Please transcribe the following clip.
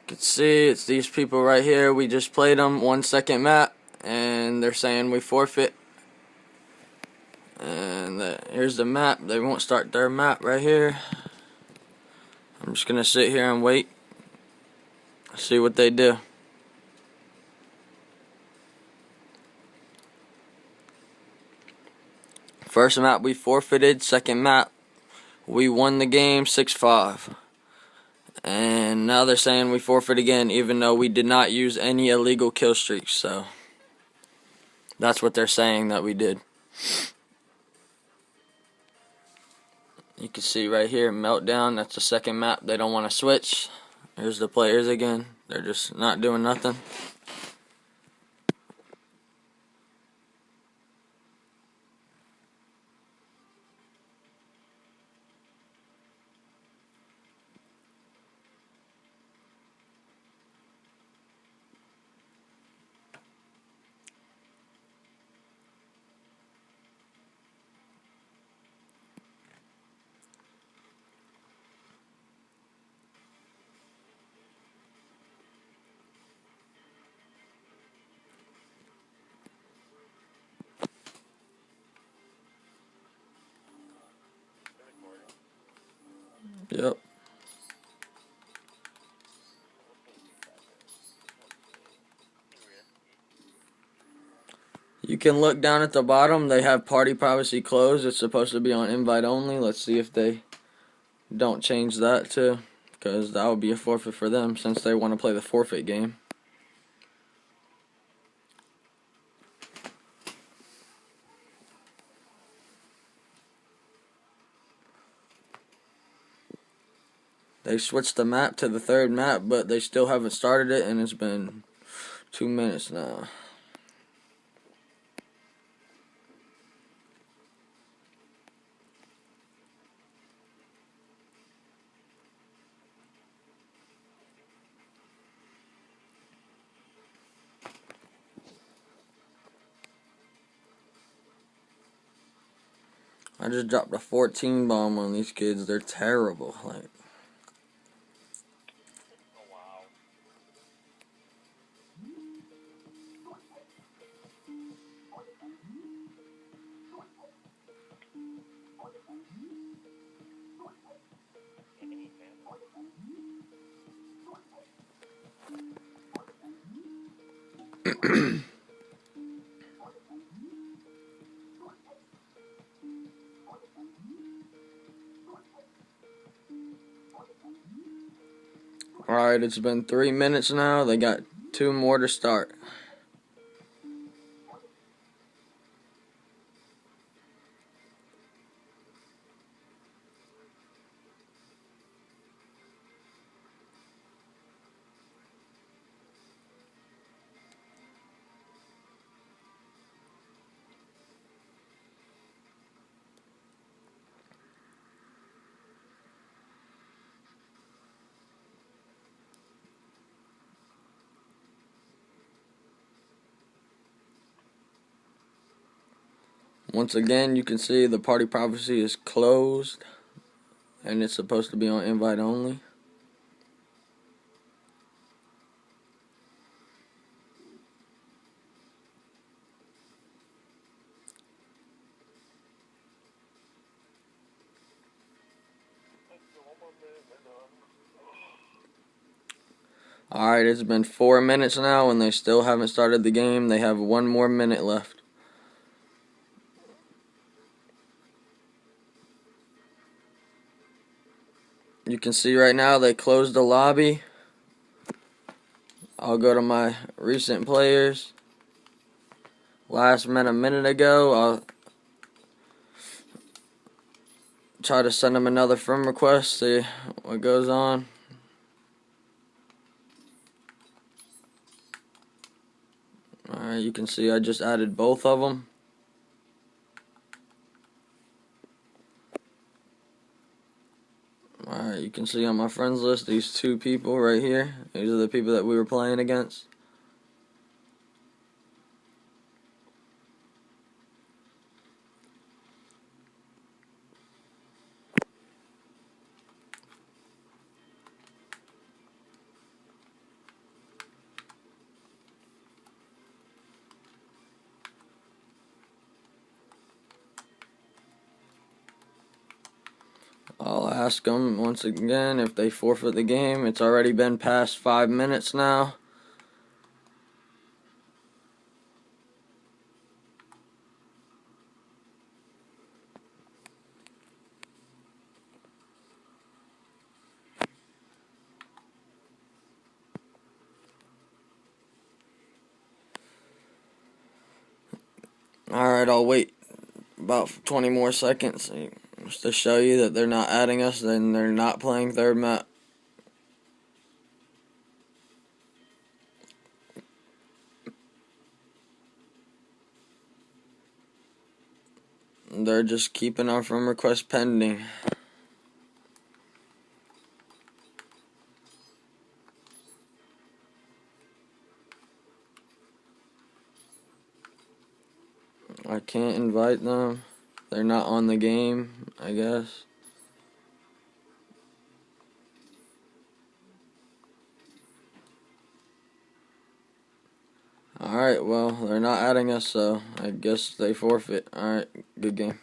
You can see it's these people right here. We just played them 1 second map, and they're saying we forfeit. And here's the map. They won't start their map right here. I'm just gonna sit here and wait, see what they do. First map we forfeited. Second map we won the game 6-5. And now they're saying we forfeit again, even though we did not use any illegal kill streaks. So that's what they're saying that we did. You can see right here, meltdown. That's the second map. They don't want to switch. Here's the players again. They're just not doing nothing. Yep. You can look down at the bottom. They have party privacy closed. It's supposed to be on invite only. Let's see if they don't change that too, because that would be a forfeit for them since they want to play the forfeit game. They switched the map to the third map, but they still haven't started it, and it's been 2 minutes now. I just dropped a 14 bomb on these kids. They're terrible. Like, alright, it's been 3 minutes now. They got 2 more to start. Once again, you can see the party privacy is closed, and it's supposed to be on invite only. Alright, it's been 4 minutes now, and they still haven't started the game. They have 1 more minute left. You can see right now they closed the lobby. I'll go to my recent players. Last met a minute ago. I'll try to send them another friend request, see what goes on. Alright, you can see I just added both of them. Alright, you can see on my friends list these 2 people right here. These are the people that we were playing against. ask them once again if they forfeit the game. It's already been past 5 minutes now. Alright, I'll wait about 20 more seconds just to show you that they're not adding us, then they're not playing third map. They're just keeping our friend request pending. I can't invite them. They're not on the game, I guess. Alright, well, they're not adding us, so I guess they forfeit. Alright, good game.